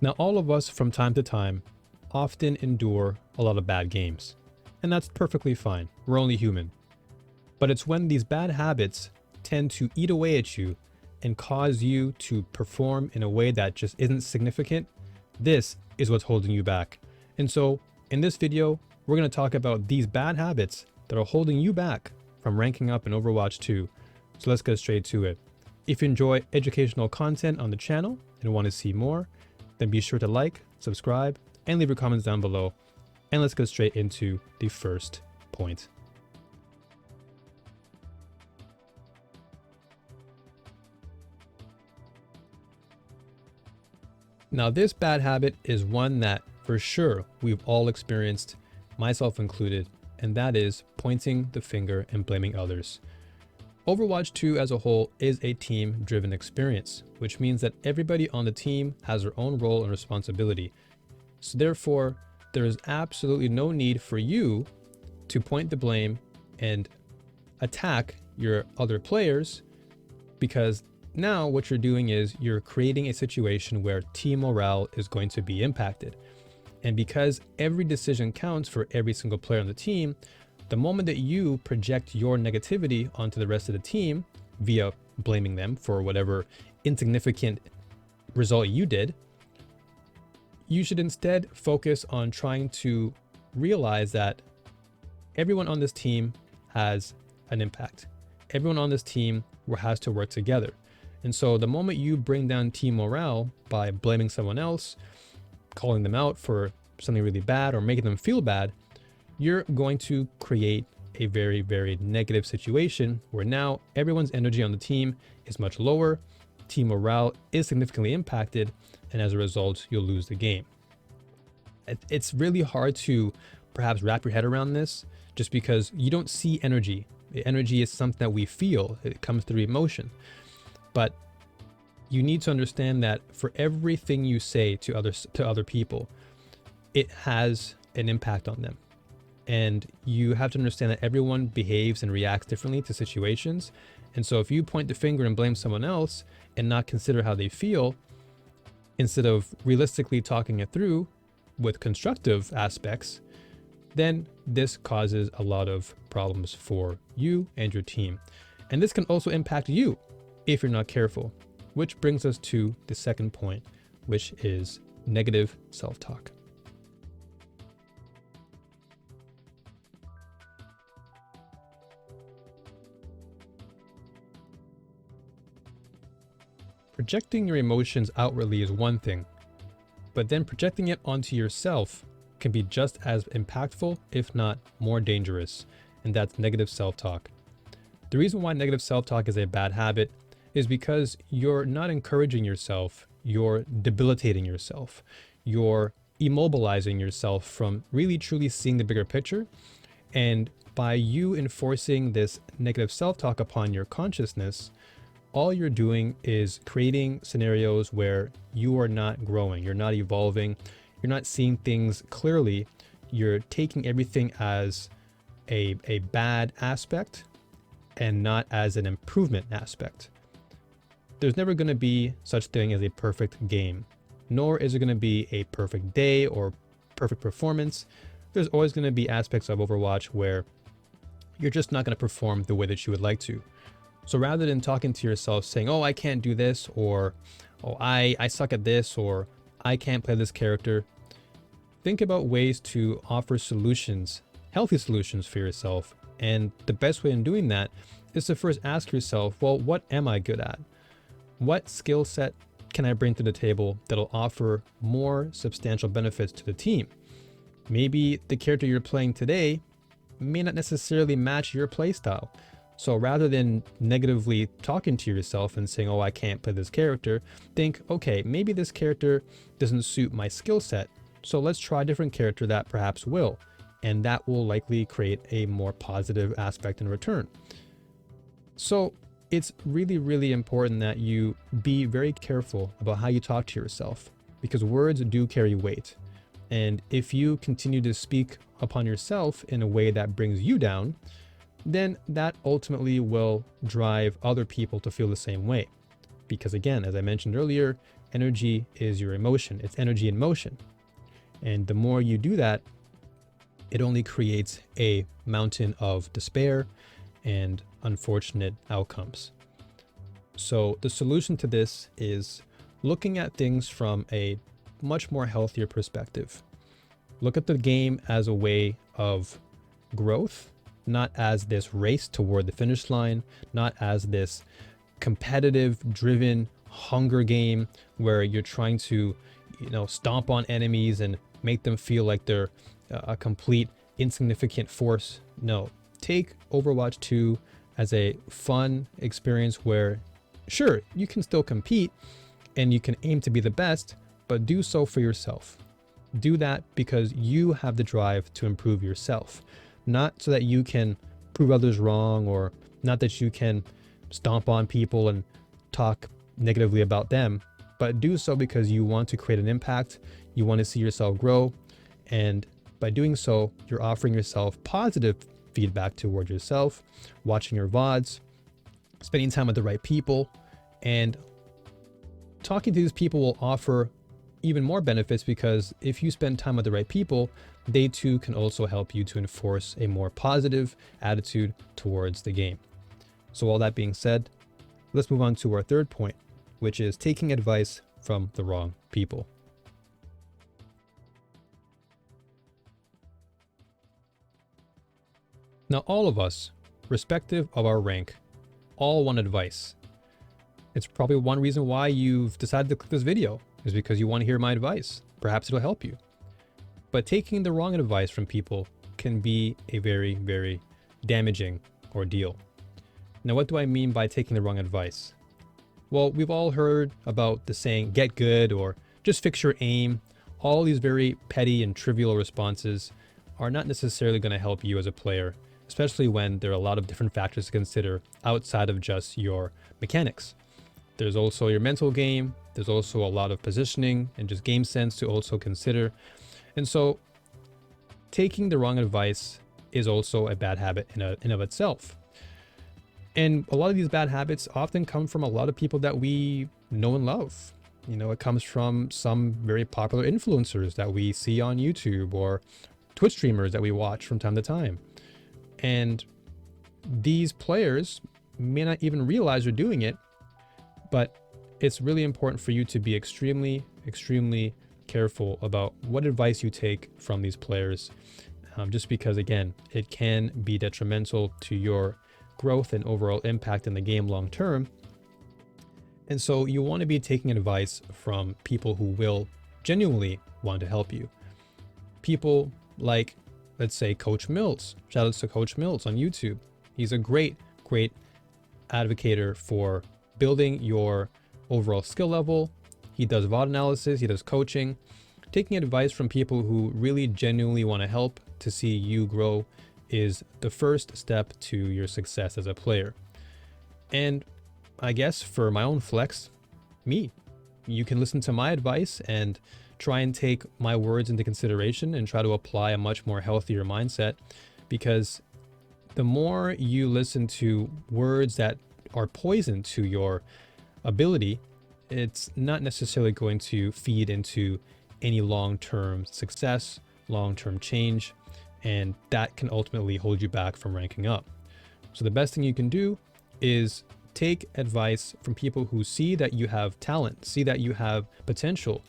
Now, all of us from time to time often endure a lot of bad games, and that's perfectly fine. We're only human. But it's when these bad habits tend to eat away at you and cause you to perform in a way that just isn't significant. This is what's holding you back. And so in this video, we're going to talk about these bad habits that are holding you back from ranking up in Overwatch 2. So let's get straight to it. If you enjoy educational content on the channel and want to see more, then be sure to like, subscribe, and leave your comments down below. And let's go straight into the first point. Now, this bad habit is one that for sure we've all experienced, myself included, and that is pointing the finger and blaming others. Overwatch 2 as a whole is a team-driven experience, which means that everybody on the team has their own role and responsibility. So therefore, there is absolutely no need for you to point the blame and attack your other players, because now what you're doing is you're creating a situation where team morale is going to be impacted. And because every decision counts for every single player on the team, the moment that you project your negativity onto the rest of the team via blaming them for whatever insignificant result you did, you should instead focus on trying to realize that everyone on this team has an impact. Everyone on this team has to work together. And so the moment you bring down team morale by blaming someone else, calling them out for something really bad or making them feel bad, you're going to create a very, very negative situation where now everyone's energy on the team is much lower, team morale is significantly impacted, and as a result, you'll lose the game. It's really hard to perhaps wrap your head around this just because you don't see energy. Energy is something that we feel. It comes through emotion. But you need to understand that for everything you say to other people, it has an impact on them. And you have to understand that everyone behaves and reacts differently to situations. And so if you point the finger and blame someone else and not consider how they feel, instead of realistically talking it through with constructive aspects, then this causes a lot of problems for you and your team. And this can also impact you if you're not careful, which brings us to the second point, which is negative self-talk. Projecting your emotions outwardly is one thing, but then projecting it onto yourself can be just as impactful, if not more dangerous, and that's negative self-talk. The reason why negative self-talk is a bad habit is because you're not encouraging yourself, you're debilitating yourself, you're immobilizing yourself from really truly seeing the bigger picture. And by you enforcing this negative self-talk upon your consciousness, all you're doing is creating scenarios where you are not growing, you're not evolving, you're not seeing things clearly, you're taking everything as a bad aspect and not as an improvement aspect. There's never going to be such thing as a perfect game, nor is it going to be a perfect day or perfect performance. There's always going to be aspects of Overwatch where you're just not going to perform the way that you would like to. So rather than talking to yourself saying, oh, I can't do this, or oh, I suck at this, or I can't play this character, think about ways to offer solutions, healthy solutions for yourself. And the best way in doing that is to first ask yourself, well, what am I good at? What skill set can I bring to the table that'll offer more substantial benefits to the team? Maybe the character you're playing today may not necessarily match your playstyle. So rather than negatively talking to yourself and saying, oh, I can't play this character, think, okay, maybe this character doesn't suit my skill set. So let's try a different character that perhaps will. And that will likely create a more positive aspect in return. So it's really, really important that you be very careful about how you talk to yourself, because words do carry weight. And if you continue to speak upon yourself in a way that brings you down, then that ultimately will drive other people to feel the same way. Because again, as I mentioned earlier, energy is your emotion. It's energy in motion. And the more you do that, it only creates a mountain of despair and unfortunate outcomes. So the solution to this is looking at things from a much more healthier perspective. Look at the game as a way of growth, not as this race toward the finish line, not as this competitive driven hunger game where you're trying to, stomp on enemies and make them feel like they're a complete insignificant force. No, take Overwatch 2 as a fun experience where, sure, you can still compete and you can aim to be the best, but do so for yourself. Do that because you have the drive to improve yourself, not so that you can prove others wrong, or not that you can stomp on people and talk negatively about them, but do so because you want to create an impact, you want to see yourself grow, and by doing so, you're offering yourself positive feedback toward yourself, watching your VODs, spending time with the right people, and talking to these people will offer even more benefits, because if you spend time with the right people, they too can also help you to enforce a more positive attitude towards the game. So all that being said, let's move on to our third point, which is taking advice from the wrong people. Now, all of us, irrespective of our rank, all want advice. It's probably one reason why you've decided to click this video, is because you want to hear my advice. Perhaps it'll help you. But taking the wrong advice from people can be a very, very damaging ordeal. Now, what do I mean by taking the wrong advice? Well, we've all heard about the saying, get good, or just fix your aim. All these very petty and trivial responses are not necessarily going to help you as a player, especially when there are a lot of different factors to consider outside of just your mechanics. There's also your mental game. There's also a lot of positioning and just game sense to also consider. And so taking the wrong advice is also a bad habit in of itself. And a lot of these bad habits often come from a lot of people that we know and love. It comes from some very popular influencers that we see on YouTube, or Twitch streamers that we watch from time to time. And these players may not even realize they're doing it, but it's really important for you to be extremely, extremely careful about what advice you take from these players, just because, again, it can be detrimental to your growth and overall impact in the game long term. And so you want to be taking advice from people who will genuinely want to help you. People like, let's say, Coach Mills. Shout out to Coach Mills on YouTube. He's a great, great advocator for building your overall skill level. He does VOD analysis, he does coaching. Taking advice from people who really genuinely want to help to see you grow is the first step to your success as a player. And I guess for my own flex, you can listen to my advice and try and take my words into consideration and try to apply a much more healthier mindset, because the more you listen to words that are poison to your ability, it's not necessarily going to feed into any long-term success, long-term change, and that can ultimately hold you back from ranking up. So the best thing you can do is take advice from people who see that you have talent, see that you have potential,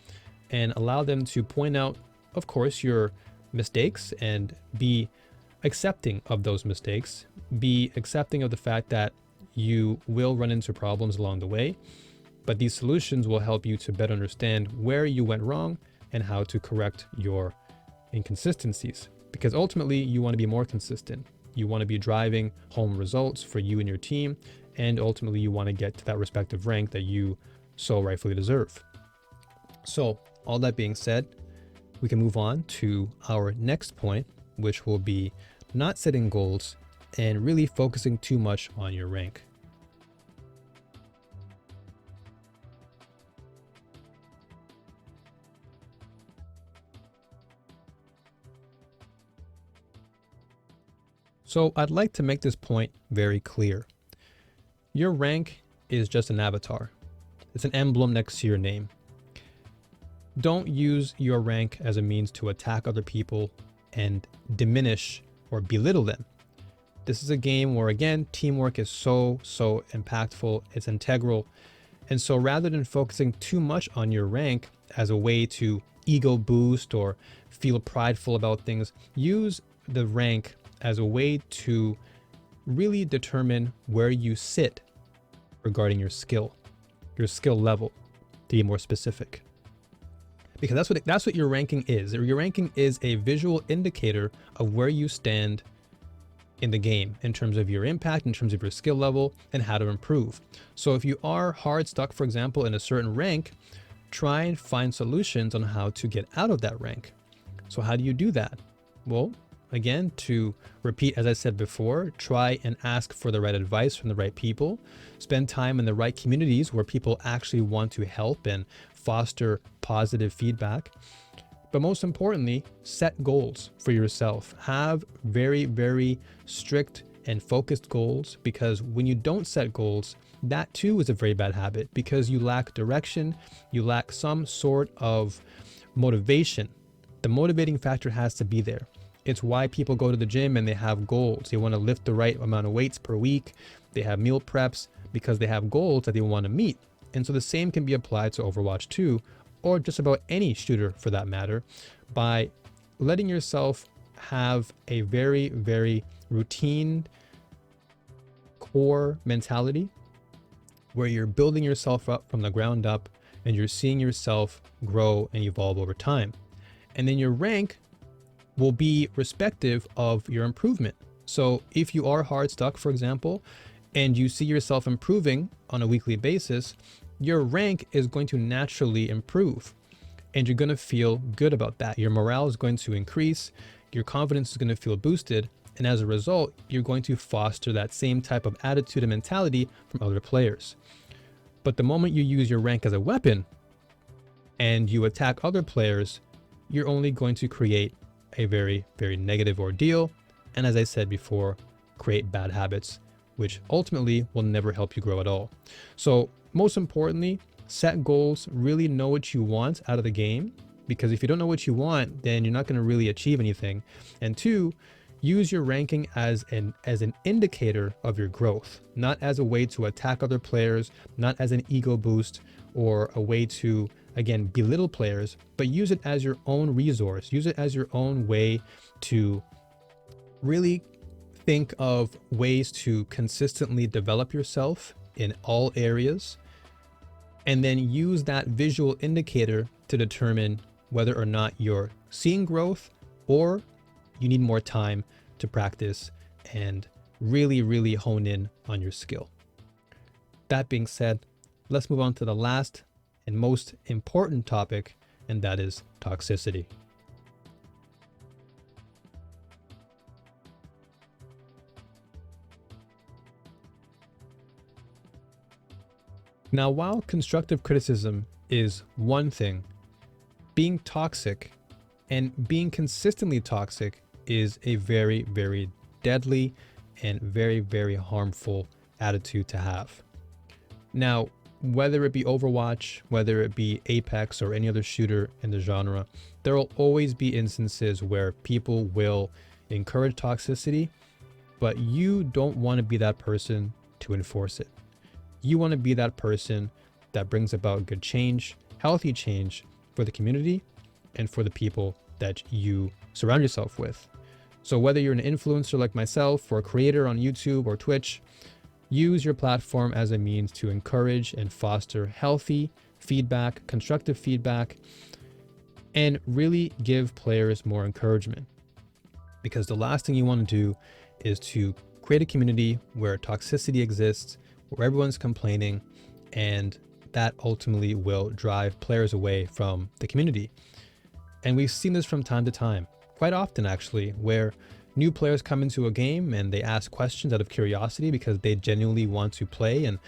and allow them to point out, of course, your mistakes, and be accepting of those mistakes, be accepting of the fact that you will run into problems along the way, but these solutions will help you to better understand where you went wrong and how to correct your inconsistencies. Because ultimately, you want to be more consistent. You want to be driving home results for you and your team, and ultimately you want to get to that respective rank that you so rightfully deserve. So all that being said, we can move on to our next point, which will be not setting goals and really focusing too much on your rank. So I'd like to make this point very clear. Your rank is just an avatar. It's an emblem next to your name. Don't use your rank as a means to attack other people and diminish or belittle them. This is a game where, again, teamwork is so impactful. It's integral. And so rather than focusing too much on your rank as a way to ego boost or feel prideful about things, use the rank as a way to really determine where you sit regarding your skill level, to be more specific. Because that's what your ranking is. Your ranking is a visual indicator of where you stand in the game in terms of your impact, in terms of your skill level, and how to improve. So if you are hard stuck, for example, in a certain rank, try and find solutions on how to get out of that rank. So how do you do that? Well, again, to repeat, as I said before, try and ask for the right advice from the right people. Spend time in the right communities where people actually want to help and foster positive feedback. But most importantly, set goals for yourself. Have very, very strict and focused goals, because when you don't set goals, that too is a very bad habit, because you lack direction, you lack some sort of motivation. The motivating factor has to be there. It's why people go to the gym and they have goals. They want to lift the right amount of weights per week. They have meal preps because they have goals that they want to meet. And so the same can be applied to Overwatch 2, or just about any shooter for that matter, by letting yourself have a very, very routine core mentality where you're building yourself up from the ground up and you're seeing yourself grow and evolve over time. And then your rank will be respective of your improvement. So if you are hard stuck, for example, and you see yourself improving on a weekly basis, your rank is going to naturally improve and you're going to feel good about that. Your morale is going to increase, your confidence is going to feel boosted, and as a result, you're going to foster that same type of attitude and mentality from other players. But the moment you use your rank as a weapon and you attack other players, you're only going to create a very, very negative ordeal, and as I said before, create bad habits, which ultimately will never help you grow at all. So most importantly, set goals, really know what you want out of the game, because if you don't know what you want, then you're not going to really achieve anything. And two, use your ranking as an indicator of your growth, not as a way to attack other players, not as an ego boost or a way to, again, belittle players, but use it as your own resource. Use it as your own way to really think of ways to consistently develop yourself in all areas, and then use that visual indicator to determine whether or not you're seeing growth or you need more time to practice and really, really hone in on your skill. That being said, let's move on to the last and most important topic, and that is toxicity. Now, while constructive criticism is one thing, being toxic and being consistently toxic is a very, very deadly and very, very harmful attitude to have. Now, whether it be Overwatch, whether it be Apex or any other shooter in the genre, there will always be instances where people will encourage toxicity, but you don't want to be that person to enforce it. You want to be that person that brings about good change, healthy change for the community and for the people that you surround yourself with. So whether you're an influencer like myself or a creator on YouTube or Twitch, use your platform as a means to encourage and foster healthy feedback, constructive feedback, and really give players more encouragement. Because the last thing you want to do is to create a community where toxicity exists, where everyone's complaining, and that ultimately will drive players away from the community. And we've seen this from time to time, quite often actually, where new players come into a game and they ask questions out of curiosity because they genuinely want to play. And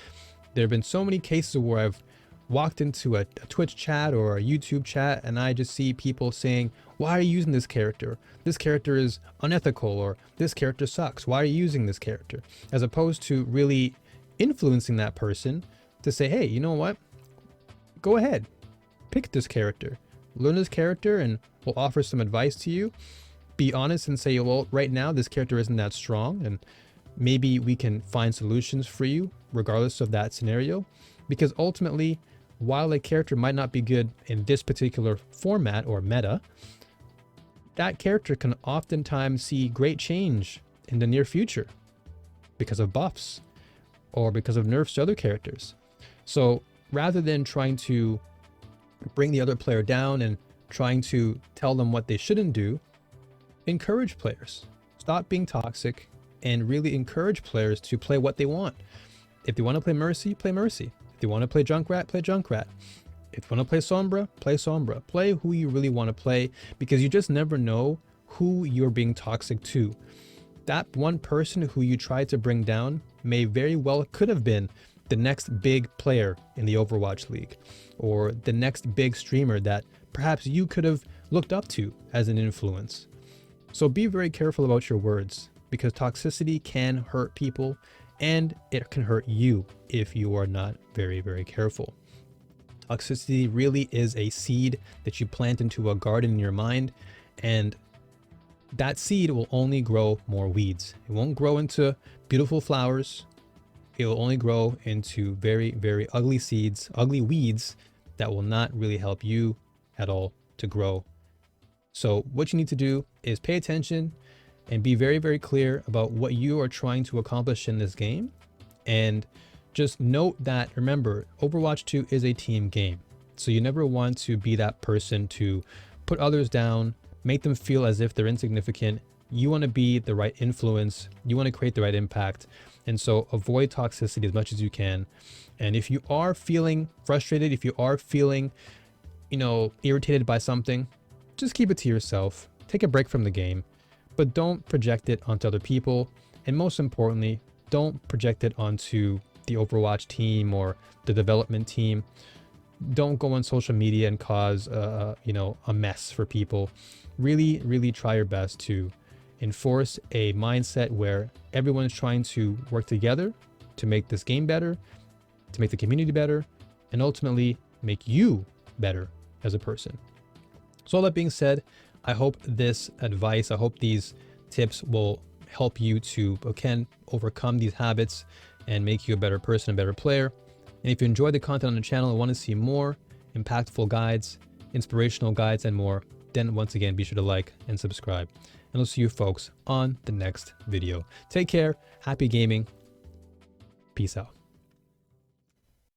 there have been so many cases where I've walked into a Twitch chat or a YouTube chat and I just see people saying, why are you using this character? This character is unethical, or this character sucks. Why are you using this character? As opposed to really influencing that person to say, hey, you know what? Go ahead, pick this character. learn this character and we'll offer some advice to you. Be honest and say, well, right now this character isn't that strong, and maybe we can find solutions for you regardless of that scenario. Because ultimately, while a character might not be good in this particular format or meta, that character can oftentimes see great change in the near future because of buffs or because of nerfs to other characters. So rather than trying to bring the other player down and trying to tell them what they shouldn't do, encourage players. Stop being toxic and really encourage players to play what they want. If they want to play Mercy, play Mercy. If they want to play Junkrat, play Junkrat. If you want to play Sombra, play Sombra. Play who you really want to play, because you just never know who you're being toxic to. That one person who you tried to bring down may very well could have been the next big player in the Overwatch League, or the next big streamer that perhaps you could have looked up to as an influence. So be very careful about your words, because toxicity can hurt people and it can hurt you if you are not very, very careful. Toxicity really is a seed that you plant into a garden in your mind, and that seed will only grow more weeds. It won't grow into beautiful flowers. It will only grow into very, very ugly seeds, ugly weeds that will not really help you at all to grow. So what you need to do is pay attention and be very, very clear about what you are trying to accomplish in this game. And just note that, remember, Overwatch 2 is a team game. So you never want to be that person to put others down, make them feel as if they're insignificant. You want to be the right influence. You want to create the right impact. And so avoid toxicity as much as you can. And if you are feeling frustrated, if you are feeling, irritated by something, just keep it to yourself. Take a break from the game, but don't project it onto other people. And most importantly, don't project it onto the Overwatch team or the development team. Don't go on social media and cause a mess for people. Really, really try your best to enforce a mindset where everyone's trying to work together to make this game better, to make the community better, and ultimately make you better as a person. So all that being said, I hope this advice, I hope these tips will help you to, again, overcome these habits and make you a better person, a better player. And if you enjoyed the content on the channel and want to see more impactful guides, inspirational guides, and more, then once again, be sure to like and subscribe. And I'll see you folks on the next video. Take care. Happy gaming. Peace out.